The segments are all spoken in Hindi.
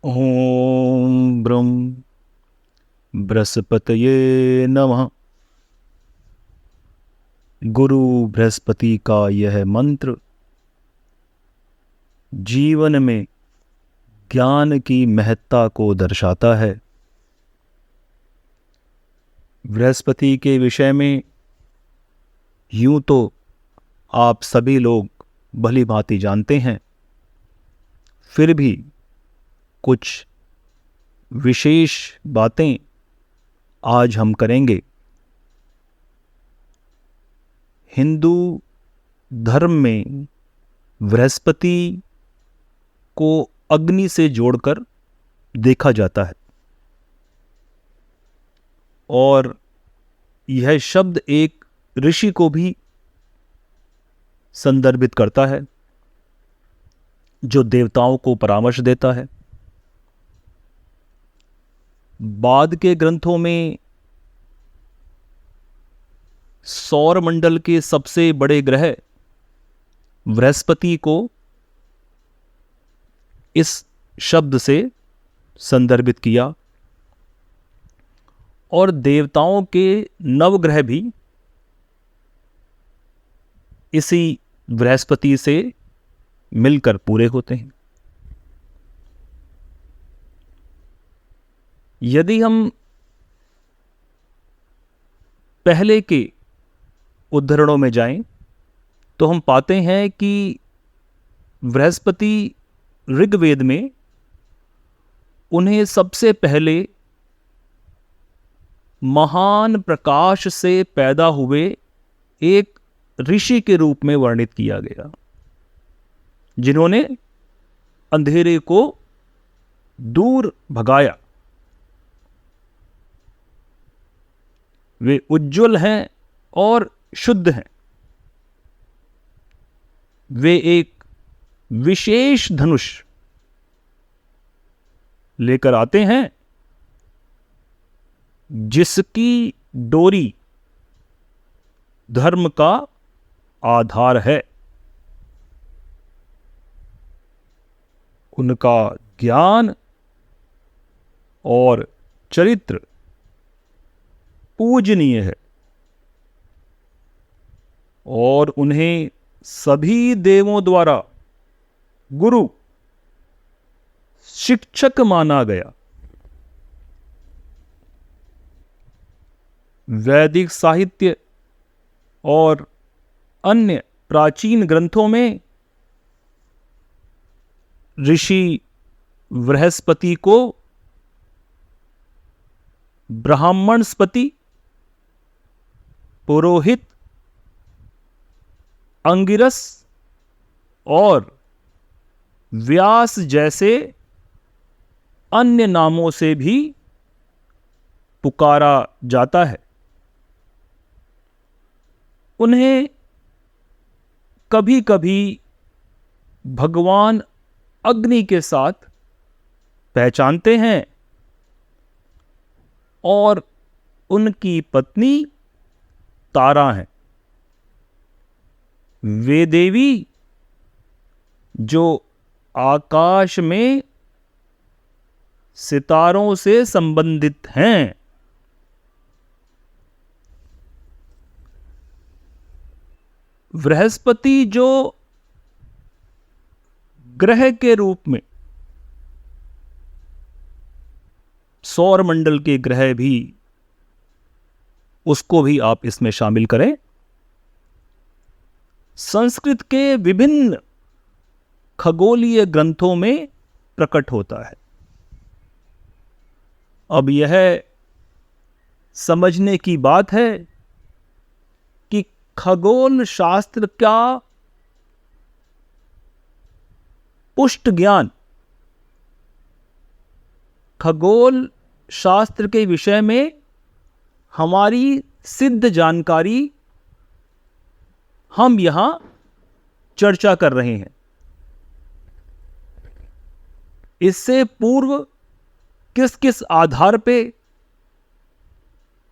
ओम ब्रह्म बृहस्पतये नमः। गुरु बृहस्पति का यह मंत्र जीवन में ज्ञान की महत्ता को दर्शाता है। बृहस्पति के विषय में यूं तो आप सभी लोग भली भांति जानते हैं, फिर भी कुछ विशेष बातें आज हम करेंगे। हिंदू धर्म में बृहस्पति को अग्नि से जोड़कर देखा जाता है और यह शब्द एक ऋषि को भी संदर्भित करता है जो देवताओं को परामर्श देता है। बाद के ग्रंथों में सौर मंडल के सबसे बड़े ग्रह बृहस्पति को इस शब्द से संदर्भित किया और देवताओं के नवग्रह भी इसी बृहस्पति से मिलकर पूरे होते हैं। यदि हम पहले के उद्धरणों में जाएं तो हम पाते हैं कि बृहस्पति ऋग्वेद में उन्हें सबसे पहले महान प्रकाश से पैदा हुए एक ऋषि के रूप में वर्णित किया गया, जिन्होंने अंधेरे को दूर भगाया। वे उज्जवल हैं और शुद्ध हैं। वे एक विशेष धनुष लेकर आते हैं जिसकी डोरी धर्म का आधार है। उनका ज्ञान और चरित्र पूजनीय है और उन्हें सभी देवों द्वारा गुरु शिक्षक माना गया। वैदिक साहित्य और अन्य प्राचीन ग्रंथों में ऋषि बृहस्पति को ब्राह्मणस्पति, पुरोहित, अंगिरस और व्यास जैसे अन्य नामों से भी पुकारा जाता है। उन्हें कभी कभी भगवान अग्नि के साथ पहचानते हैं और उनकी पत्नी तारा हैं। वे देवी जो आकाश में सितारों से संबंधित हैं। बृहस्पति जो ग्रह के रूप में सौर मंडल के ग्रह भी, उसको भी आप इसमें शामिल करें। संस्कृत के विभिन्न खगोलीय ग्रंथों में प्रकट होता है। अब यह समझने की बात है कि खगोल शास्त्र का पुष्ट ज्ञान, खगोल शास्त्र के विषय में हमारी सिद्ध जानकारी हम यहां चर्चा कर रहे हैं। इससे पूर्व किस किस आधार पे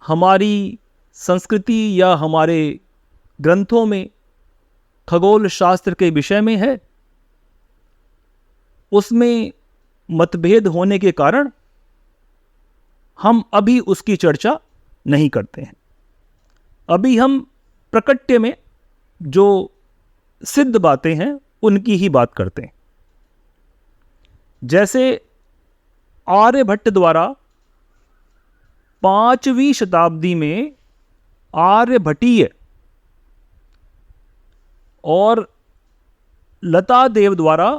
हमारी संस्कृति या हमारे ग्रंथों में खगोल शास्त्र के विषय में है, उसमें मतभेद होने के कारण हम अभी उसकी चर्चा नहीं करते हैं। अभी हम प्रकट्य में जो सिद्ध बातें हैं उनकी ही बात करते हैं। जैसे आर्यभट्ट द्वारा 5वीं शताब्दी में आर्यभटीय और लता देव द्वारा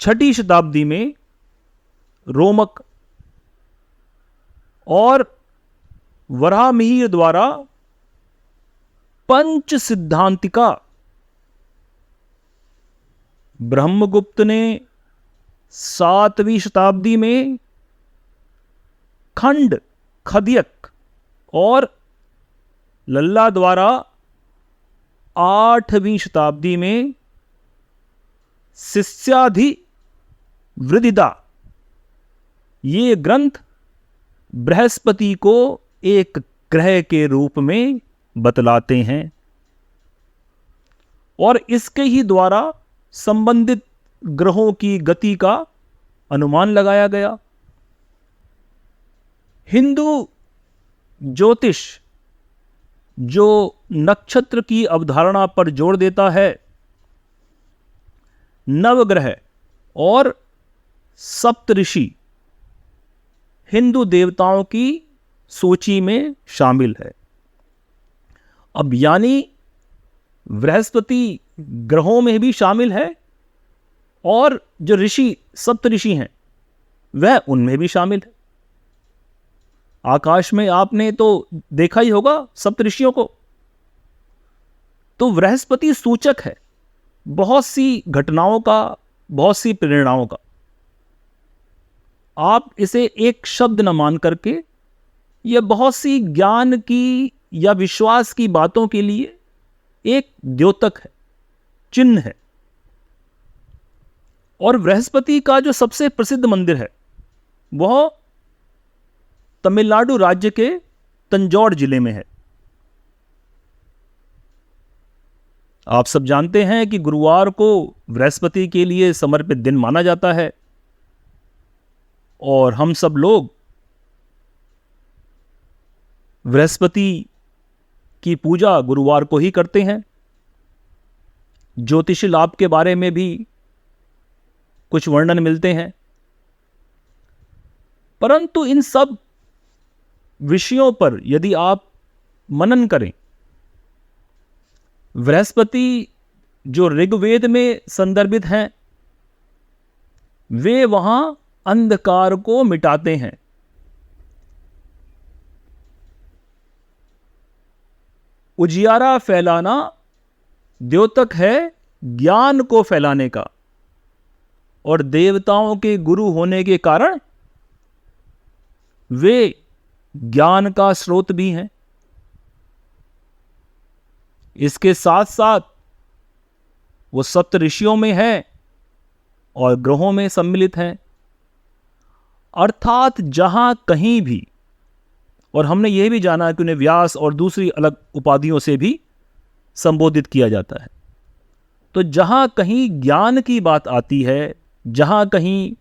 6ठी शताब्दी में रोमक और वराहमिहिर द्वारा पंच सिद्धांतिका, ब्रह्मगुप्त ने 7वीं शताब्दी में खंड खदियक और लल्ला द्वारा 8वीं शताब्दी में शिष्याधि वृदिदा, ये ग्रंथ बृहस्पति को एक ग्रह के रूप में बतलाते हैं और इसके ही द्वारा संबंधित ग्रहों की गति का अनुमान लगाया गया। हिंदू ज्योतिष जो नक्षत्र की अवधारणा पर जोर देता है, नवग्रह और सप्तऋषि हिंदू देवताओं की सूची में शामिल है। अब यानी बृहस्पति ग्रहों में भी शामिल है और जो ऋषि सप्तऋषि हैं वह उनमें भी शामिल है। आकाश में आपने तो देखा ही होगा सप्तऋषियों को। तो बृहस्पति सूचक है बहुत सी घटनाओं का, बहुत सी प्रेरणाओं का। आप इसे एक शब्द न मान करके यह बहुत सी ज्ञान की या विश्वास की बातों के लिए एक द्योतक है, चिन्ह है। और बृहस्पति का जो सबसे प्रसिद्ध मंदिर है वह तमिलनाडु राज्य के तंजौर जिले में है। आप सब जानते हैं कि गुरुवार को बृहस्पति के लिए समर्पित दिन माना जाता है और हम सब लोग बृहस्पति की पूजा गुरुवार को ही करते हैं। ज्योतिषी लाभ के बारे में भी कुछ वर्णन मिलते हैं, परंतु इन सब विषयों पर यदि आप मनन करें, बृहस्पति जो ऋग्वेद में संदर्भित हैं वे वहां अंधकार को मिटाते हैं। उजियारा फैलाना द्योतक है ज्ञान को फैलाने का और देवताओं के गुरु होने के कारण वे ज्ञान का स्रोत भी हैं। इसके साथ साथ वो सप्तऋषियों में है और ग्रहों में सम्मिलित हैं। अर्थात जहां कहीं भी, और हमने यह भी जाना कि उन्हें व्यास और दूसरी अलग उपाधियों से भी संबोधित किया जाता है। तो जहां कहीं ज्ञान की बात आती है, जहां कहीं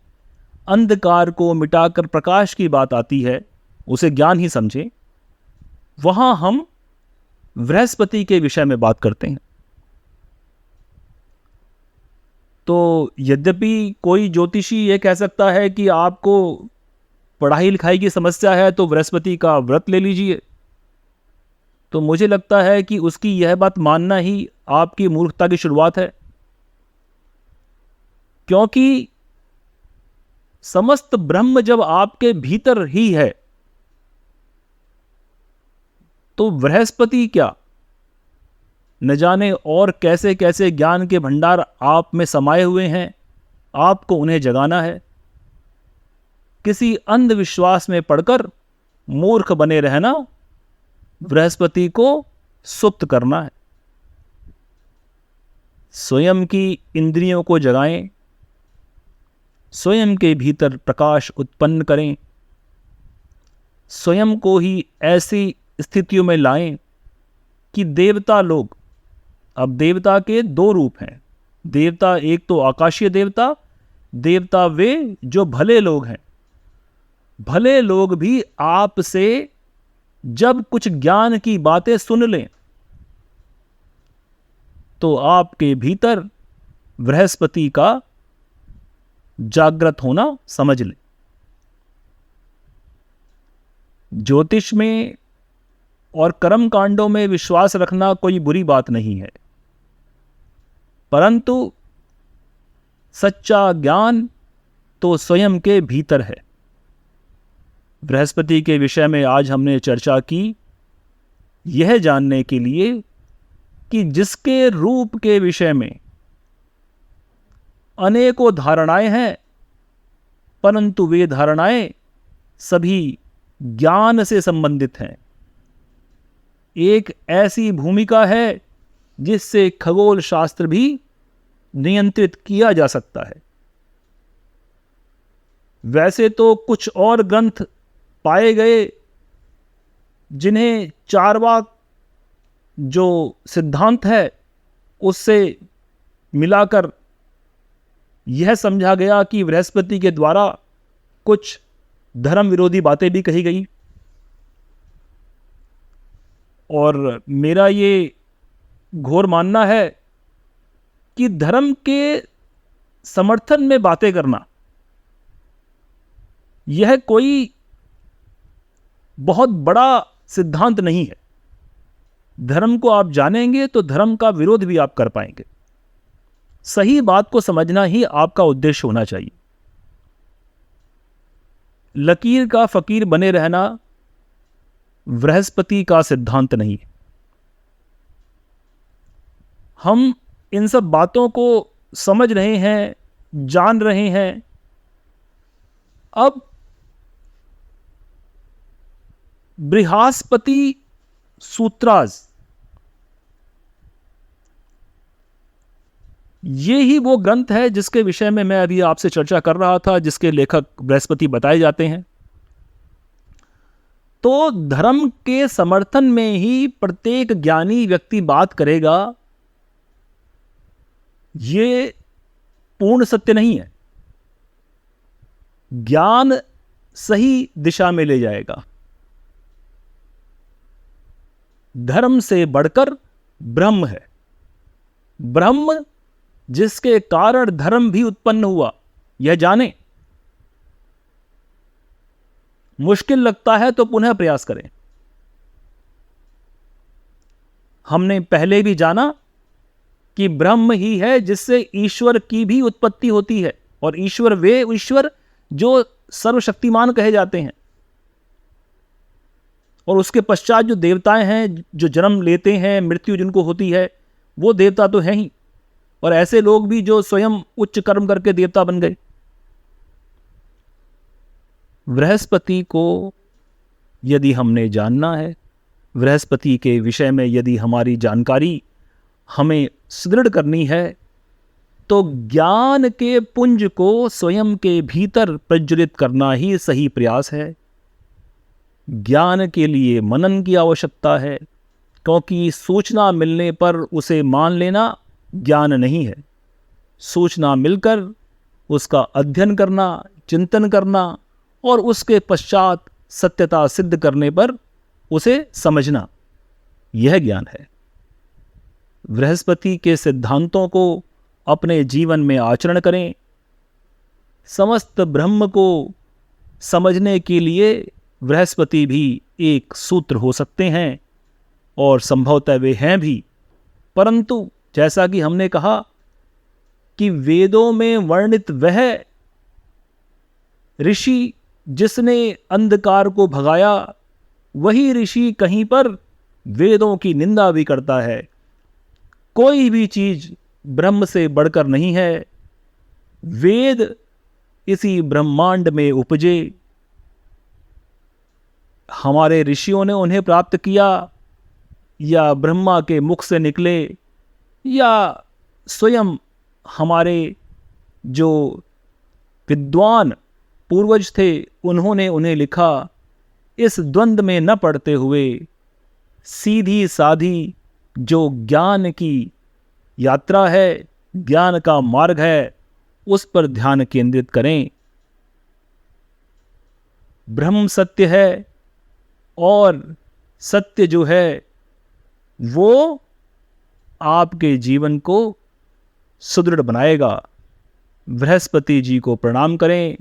अंधकार को मिटाकर प्रकाश की बात आती है, उसे ज्ञान ही समझें, वहां हम बृहस्पति के विषय में बात करते हैं। तो यद्यपि कोई ज्योतिषी ये कह सकता है कि आपको पढ़ाई लिखाई की समस्या है तो बृहस्पति का व्रत ले लीजिए, तो मुझे लगता है कि उसकी यह बात मानना ही आपकी मूर्खता की शुरुआत है। क्योंकि समस्त ब्रह्म जब आपके भीतर ही है तो बृहस्पति क्या, न जाने और कैसे कैसे ज्ञान के भंडार आप में समाये हुए हैं, आपको उन्हें जगाना है। किसी अंधविश्वास में पड़कर मूर्ख बने रहना बृहस्पति को सुप्त करना है। स्वयं की इंद्रियों को जगाएं, स्वयं के भीतर प्रकाश उत्पन्न करें, स्वयं को ही ऐसी स्थितियों में लाएं कि देवता लोग, अब देवता के दो रूप हैं। देवता एक तो आकाशीय देवता देवता वे जो भले लोग हैं। भले लोग भी आपसे जब कुछ ज्ञान की बातें सुन लें तो आपके भीतर बृहस्पति का जागृत होना समझ लें। ज्योतिष में और कर्म कांडों में विश्वास रखना कोई बुरी बात नहीं है, परंतु सच्चा ज्ञान तो स्वयं के भीतर है। बृहस्पति के विषय में आज हमने चर्चा की, यह जानने के लिए कि जिसके रूप के विषय में अनेकों धारणाएं हैं, परंतु वे धारणाएं सभी ज्ञान से संबंधित हैं। एक ऐसी भूमिका है जिससे खगोल शास्त्र भी नियंत्रित किया जा सकता है। वैसे तो कुछ और ग्रंथ पाए गए जिन्हें चार्वाक जो सिद्धांत है उससे मिलाकर यह समझा गया कि बृहस्पति के द्वारा कुछ धर्म विरोधी बातें भी कही गई। और मेरा ये घोर मानना है कि धर्म के समर्थन में बातें करना यह कोई बहुत बड़ा सिद्धांत नहीं है। धर्म को आप जानेंगे तो धर्म का विरोध भी आप कर पाएंगे। सही बात को समझना ही आपका उद्देश्य होना चाहिए। लकीर का फकीर बने रहना बृहस्पति का सिद्धांत नहीं है। हम इन सब बातों को समझ रहे हैं, जान रहे हैं। अब बृहस्पति सूत्रास, ये ही वो ग्रंथ है जिसके विषय में मैं अभी आपसे चर्चा कर रहा था, जिसके लेखक बृहस्पति बताए जाते हैं। तो धर्म के समर्थन में ही प्रत्येक ज्ञानी व्यक्ति बात करेगा, ये पूर्ण सत्य नहीं है। ज्ञान सही दिशा में ले जाएगा। धर्म से बढ़कर ब्रह्म है। ब्रह्म जिसके कारण धर्म भी उत्पन्न हुआ, यह जाने। मुश्किल लगता है तो पुनः प्रयास करें। हमने पहले भी जाना कि ब्रह्म ही है जिससे ईश्वर की भी उत्पत्ति होती है, और ईश्वर वे ईश्वर जो सर्वशक्तिमान कहे जाते हैं। और उसके पश्चात जो देवताएं हैं, जो जन्म लेते हैं, मृत्यु जिनको होती है, वो देवता तो हैं ही। और ऐसे लोग भी जो स्वयं उच्च कर्म करके देवता बन गए। बृहस्पति को यदि हमने जानना है, बृहस्पति के विषय में यदि हमारी जानकारी हमें सुदृढ़ करनी है, तो ज्ञान के पुंज को स्वयं के भीतर प्रज्वलित करना ही सही प्रयास है। ज्ञान के लिए मनन की आवश्यकता है, क्योंकि सूचना मिलने पर उसे मान लेना ज्ञान नहीं है। सूचना मिलकर उसका अध्ययन करना, चिंतन करना और उसके पश्चात सत्यता सिद्ध करने पर उसे समझना, यह ज्ञान है। बृहस्पति के सिद्धांतों को अपने जीवन में आचरण करें। समस्त ब्रह्म को समझने के लिए बृहस्पति भी एक सूत्र हो सकते हैं, और संभवतः वे हैं भी। परंतु जैसा कि हमने कहा कि वेदों में वर्णित वह ऋषि जिसने अंधकार को भगाया, वही ऋषि कहीं पर वेदों की निंदा भी करता है। कोई भी चीज ब्रह्म से बढ़कर नहीं है। वेद इसी ब्रह्मांड में उपजे। हमारे ऋषियों ने उन्हें प्राप्त किया, या ब्रह्मा के मुख से निकले, या स्वयं हमारे जो विद्वान पूर्वज थे उन्होंने उन्हें लिखा। इस द्वंद्व में न पड़ते हुए सीधी साधी जो ज्ञान की यात्रा है, ज्ञान का मार्ग है, उस पर ध्यान केंद्रित करें। ब्रह्म सत्य है और सत्य जो है वो आपके जीवन को सुदृढ़ बनाएगा। बृहस्पति जी को प्रणाम करें,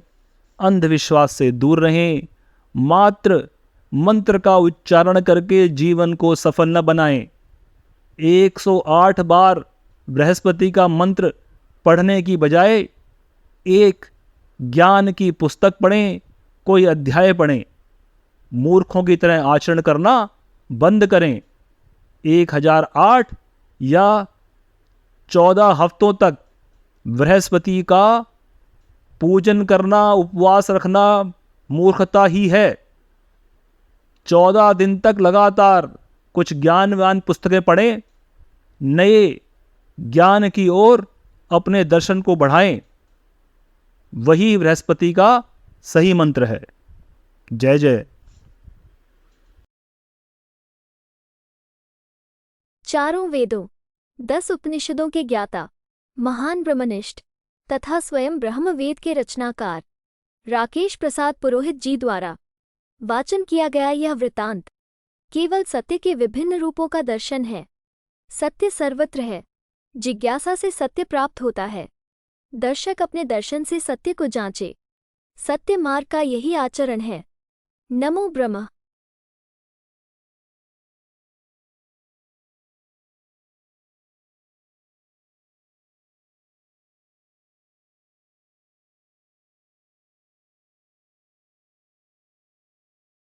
अंधविश्वास से दूर रहें, मात्र मंत्र का उच्चारण करके जीवन को सफल न बनाएं। 108 बार बृहस्पति का मंत्र पढ़ने की बजाय एक ज्ञान की पुस्तक पढ़ें, कोई अध्याय पढ़ें। मूर्खों की तरह आचरण करना बंद करें। 1008 या 14 हफ्तों तक बृहस्पति का पूजन करना, उपवास रखना मूर्खता ही है। 14 दिन तक लगातार कुछ ज्ञानवान पुस्तकें पढ़ें, नए ज्ञान की ओर अपने दर्शन को बढ़ाएं। वही बृहस्पति का सही मंत्र है। जय जय। चारों वेदों, 10 उपनिषदों के ज्ञाता, महान ब्रह्मनिष्ठ तथा स्वयं ब्रह्म वेद के रचनाकार राकेश प्रसाद पुरोहित जी द्वारा वाचन किया गया यह वृतांत केवल सत्य के विभिन्न रूपों का दर्शन है। सत्य सर्वत्र है, जिज्ञासा से सत्य प्राप्त होता है। दर्शक अपने दर्शन से सत्य को जांचे। सत्य मार्ग का यही आचरण है। नमो ब्रह्म।